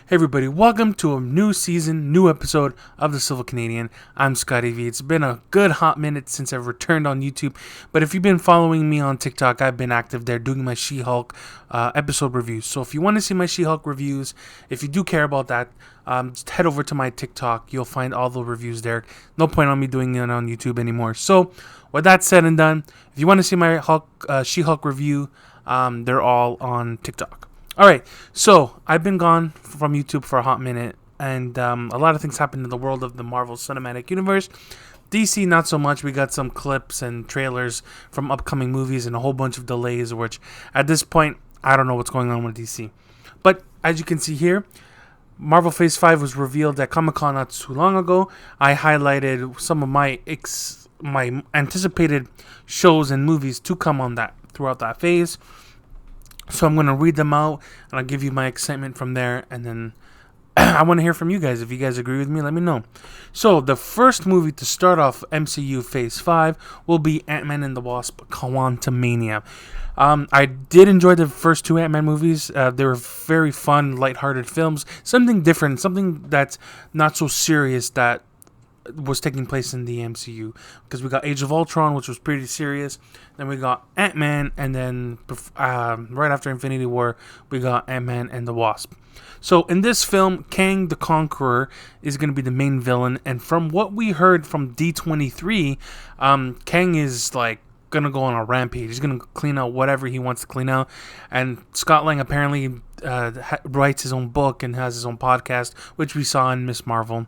Hey everybody, welcome to a new season, new episode of The Civil Canadian. I'm Scotty V. It's been a good hot minute since I've returned on YouTube, but if you've been following me on TikTok, I've been active there doing my She-Hulk episode reviews. So if you want to see my She-Hulk reviews, if you do care about that, just head over to my TikTok. You'll find all the reviews there. No point on me doing it on YouTube anymore. So with that said and done, if you want to see my She-Hulk review, they're all on TikTok. Alright, so I've been gone from YouTube for a hot minute, and a lot of things happened in the world of the Marvel Cinematic Universe. DC, not so much. We got some clips and trailers from upcoming movies and a whole bunch of delays, which at this point, I don't know what's going on with DC. But as you can see here, Marvel Phase 5 was revealed at Comic-Con not too long ago. I highlighted some of my anticipated shows and movies to come on that throughout that phase. So I'm going to read them out, and I'll give you my excitement from there, and then I want to hear from you guys. If you guys agree with me, let me know. So the first movie to start off MCU Phase 5 will be Ant-Man and the Wasp: Quantumania. I did enjoy the first two Ant-Man movies. They were very fun, lighthearted films. Something different, something that's not so serious that was taking place in the MCU, because we got Age of Ultron, which was pretty serious, then we got Ant-Man, and then right after Infinity War we got Ant-Man and the Wasp. So in this film, Kang the Conqueror is going to be the main villain, and from what we heard from D23, Kang is like gonna go on a rampage. He's gonna clean out whatever he wants to clean out, and Scott Lang apparently writes his own book and has his own podcast, which we saw in Miss Marvel.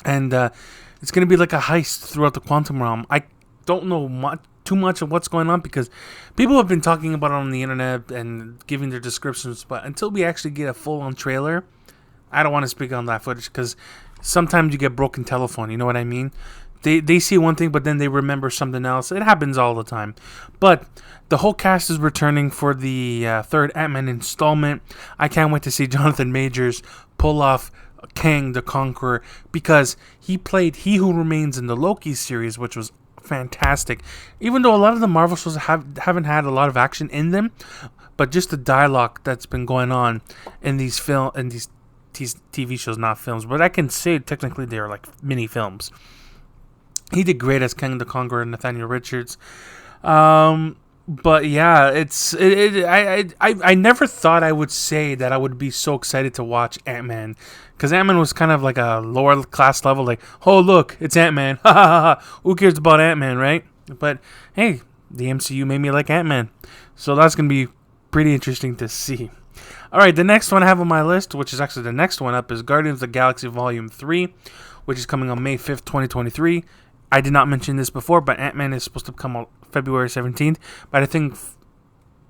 And it's going to be like a heist throughout the quantum realm. I don't know too much of what's going on, because people have been talking about it on the internet and giving their descriptions. But until we actually get a full-on trailer, I don't want to speak on that footage, because sometimes you get broken telephone. You know what I mean? They see one thing, but then they remember something else. It happens all the time. But the whole cast is returning for the third Ant-Man installment. I can't wait to see Jonathan Majors pull off Kang the Conqueror, because he played He Who Remains in the Loki series, which was fantastic. Even though a lot of the Marvel shows haven't had a lot of action in them, but just the dialogue that's been going on in these TV shows, not films, but I can say technically they're like mini films. He did great as Kang the Conqueror, Nathaniel Richards. But yeah, I never thought I would say that I would be so excited to watch Ant-Man, because Ant-Man was kind of like a lower class level, like, oh look, it's Ant-Man, ha ha ha, who cares about Ant-Man, right? But hey, the MCU made me like Ant-Man, so that's gonna be pretty interesting to see. Alright, the next one I have on my list, which is actually the next one up, is Guardians of the Galaxy Volume 3, which is coming on May 5th, 2023. I did not mention this before, but Ant-Man is supposed to come out February 17th. But I think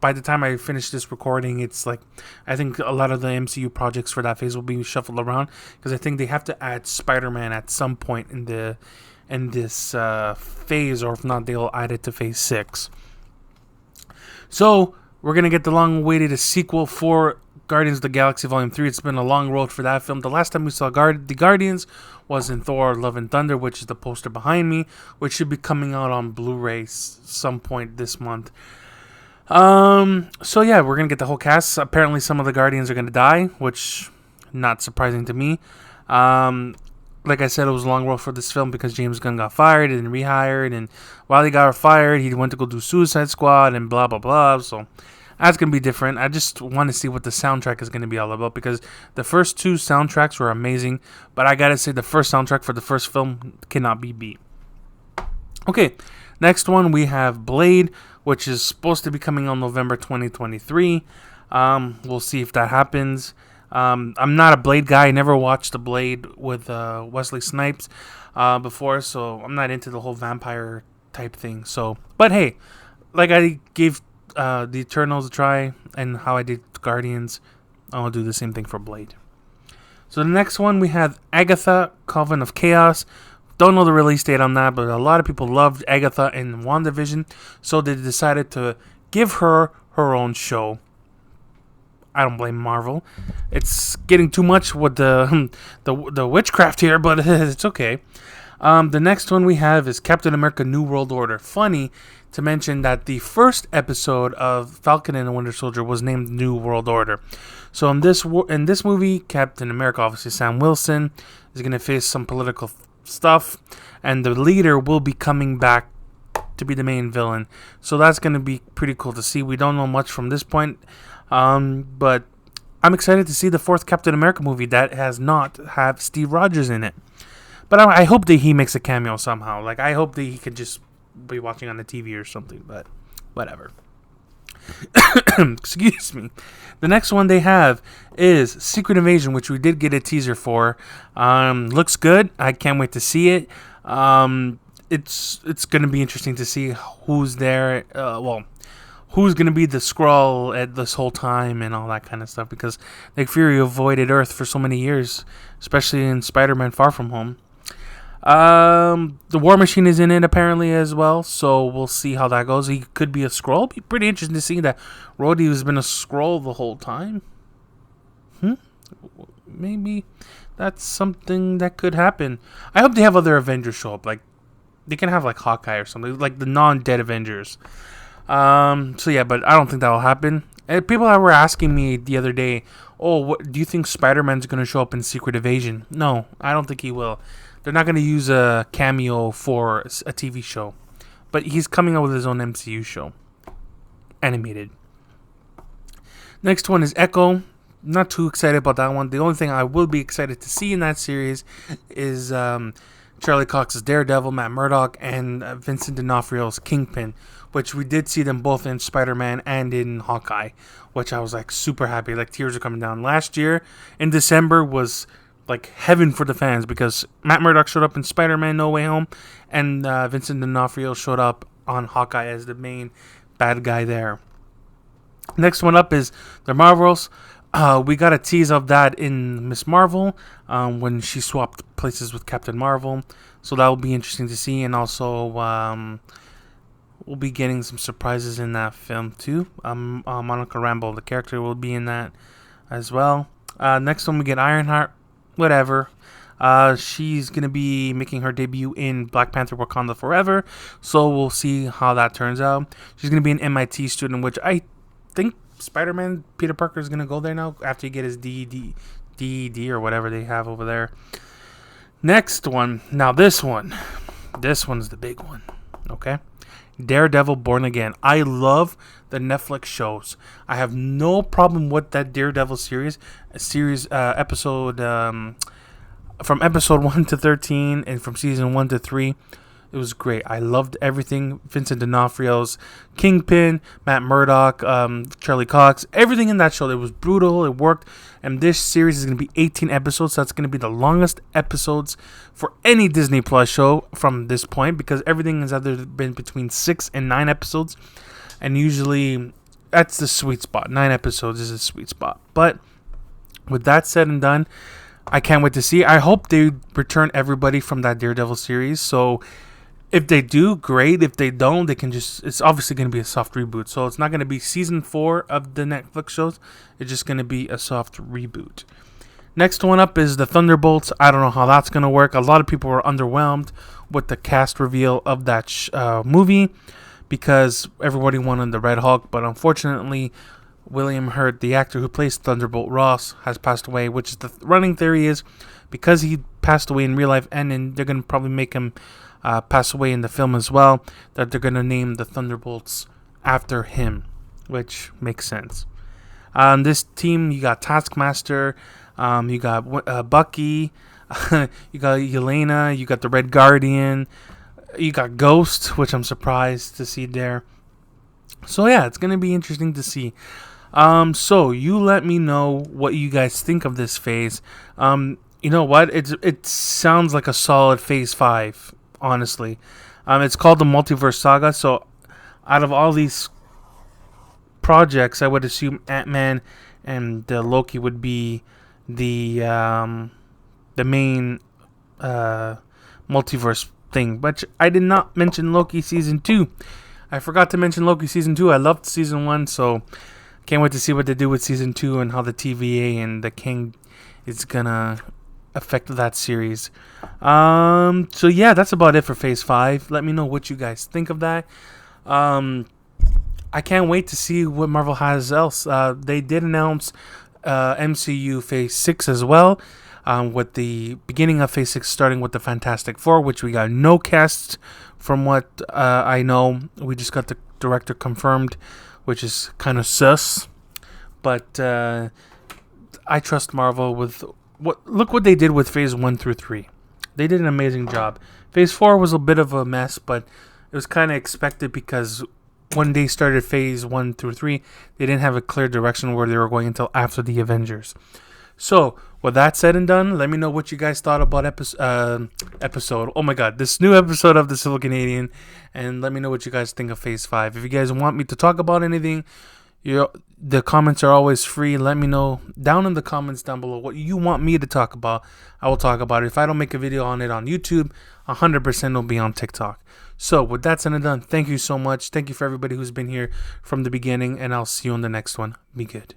by the time I finish this recording, it's like, I think a lot of the MCU projects for that phase will be shuffled around, because I think they have to add Spider-Man at some point in this phase, or if not, they'll add it to Phase 6. So we're gonna get the long-awaited sequel for Guardians of the Galaxy Volume 3. It's been a long road for that film. The last time we saw the Guardians was in Thor Love and Thunder, which is the poster behind me, which should be coming out on Blu-ray some point this month. So yeah, we're going to get the whole cast. Apparently some of the Guardians are going to die, which not surprising to me. Like I said, it was a long road for this film, because James Gunn got fired and rehired, and while he got fired, he went to go do Suicide Squad and blah, blah, blah. So that's going to be different. I just want to see what the soundtrack is going to be all about, because the first two soundtracks were amazing, but I got to say the first soundtrack for the first film cannot be beat. Okay, next one we have Blade, which is supposed to be coming on November 2023. We'll see if that happens. I'm not a Blade guy. I never watched the Blade with Wesley Snipes before, so I'm not into the whole vampire type thing. So, but hey, like I gave the Eternals a try, and how I did Guardians, I'll do the same thing for Blade. So the next one we have Agatha, Coven of Chaos. Don't know the release date on that, but a lot of people loved Agatha in WandaVision, so they decided to give her her own show. I don't blame Marvel. It's getting too much with the witchcraft here, but it's okay. The next one we have is Captain America: New World Order. Funny to mention that the first episode of Falcon and the Winter Soldier was named New World Order. So in this movie, Captain America, obviously Sam Wilson, is going to face some political stuff, and the leader will be coming back to be the main villain. So that's going to be pretty cool to see. We don't know much from this point, but I'm excited to see the fourth Captain America movie that has not have Steve Rogers in it. But I hope that he makes a cameo somehow. Like, I hope that he could just be watching on the TV or something, but whatever. Excuse me. The next one they have is Secret Invasion, which we did get a teaser for. Looks good. I can't wait to see it. It's going to be interesting to see who's there. Who's going to be the Skrull at this whole time and all that kind of stuff, because Nick Fury avoided Earth for so many years, especially in Spider-Man Far From Home. The War Machine is in it apparently as well, so we'll see how that goes. He could be a Skrull. It'll be pretty interesting to see that Rhodey has been a Skrull the whole time. Maybe that's something that could happen. I hope they have other Avengers show up. Like, they can have like Hawkeye or something, like the non-dead Avengers. So yeah, but I don't think that will happen. And people were asking me the other day, what do you think Spider-Man's going to show up in Secret Invasion? No, I don't think he will. They're not going to use a cameo for a TV show. But he's coming out with his own MCU show. Animated. Next one is Echo. Not too excited about that one. The only thing I will be excited to see in that series is Charlie Cox's Daredevil, Matt Murdock, and Vincent D'Onofrio's Kingpin, which we did see them both in Spider-Man and in Hawkeye, which I was like super happy. Like, tears are coming down. Last year in December was like heaven for the fans, because Matt Murdock showed up in Spider-Man No Way Home, and Vincent D'Onofrio showed up on Hawkeye as the main bad guy there. Next one up is the Marvels. We got a tease of that in Miss Marvel when she swapped places with Captain Marvel, so that will be interesting to see. And also we'll be getting some surprises in that film too. Monica Rambeau, the character, will be in that as well. Next one we get Ironheart. Whatever. She's going to be making her debut in Black Panther Wakanda Forever, so we'll see how that turns out. She's going to be an MIT student, which I think Spider-Man Peter Parker is going to go there now after he get his DED or whatever they have over there. Next one. Now this one's the big one. Okay? Daredevil Born Again. I love the Netflix shows. I have no problem with that Daredevil series episode from episode 1 to 13 and from season 1 to 3. It was great. I loved everything. Vincent D'Onofrio's Kingpin, Matt Murdock, Charlie Cox, everything in that show. It was brutal. It worked. And this series is going to be 18 episodes. So that's going to be the longest episodes for any Disney Plus show from this point, because everything has either been between 6 and 9 episodes. And usually that's the sweet spot. 9 episodes is a sweet spot. But with that said and done, I can't wait to see. I hope they return everybody from that Daredevil series. So if they do, great. If they don't, they can just... It's obviously going to be a soft reboot. So it's not going to be season 4 of the Netflix shows. It's just going to be a soft reboot. Next one up is the Thunderbolts. I don't know how that's going to work. A lot of people were underwhelmed with the cast reveal of that movie, because everybody wanted the Red Hulk. But unfortunately, William Hurt, the actor who plays Thunderbolt Ross, has passed away, which is the running theory is because he passed away in real life, and they're going to probably make him pass away in the film as well, that they're going to name the Thunderbolts after him, which makes sense. This team, you got Taskmaster, you got Bucky, you got Yelena, you got the Red Guardian, you got Ghost, which I'm surprised to see there. So yeah, it's going to be interesting to see. So you let me know what you guys think of this phase. You know what? It sounds like a solid phase 5, honestly. It's called the Multiverse Saga. So out of all these projects, I would assume Ant-Man and Loki would be the main multiverse thing. But I did not mention Loki season 2. I forgot to mention Loki season 2. I loved season 1, so can't wait to see what they do with season 2 and how the TVA and the King is gonna affect that series. So yeah, that's about it for Phase 5. Let me know what you guys think of that. I can't wait to see what Marvel has else. They did announce MCU Phase 6 as well, with the beginning of Phase 6 starting with the Fantastic Four, which we got no casts from what I know. We just got the director confirmed, which is kind of sus. But I trust Marvel with look what they did with Phase 1 through 3. They did an amazing job. Phase 4 was a bit of a mess, but it was kind of expected because when they started Phase 1 through 3, they didn't have a clear direction where they were going until after the Avengers. So, with that said and done, let me know what you guys thought about episode. Oh my god, this new episode of The Civil Canadian. And let me know what you guys think of Phase 5. If you guys want me to talk about anything, the comments are always free. Let me know down in the comments down below what you want me to talk about. I will talk about it. If I don't make a video on it on YouTube, 100% will be on TikTok. So with that said and done, thank you so much. Thank you for everybody who's been here from the beginning, and I'll see you on the next one. Be good.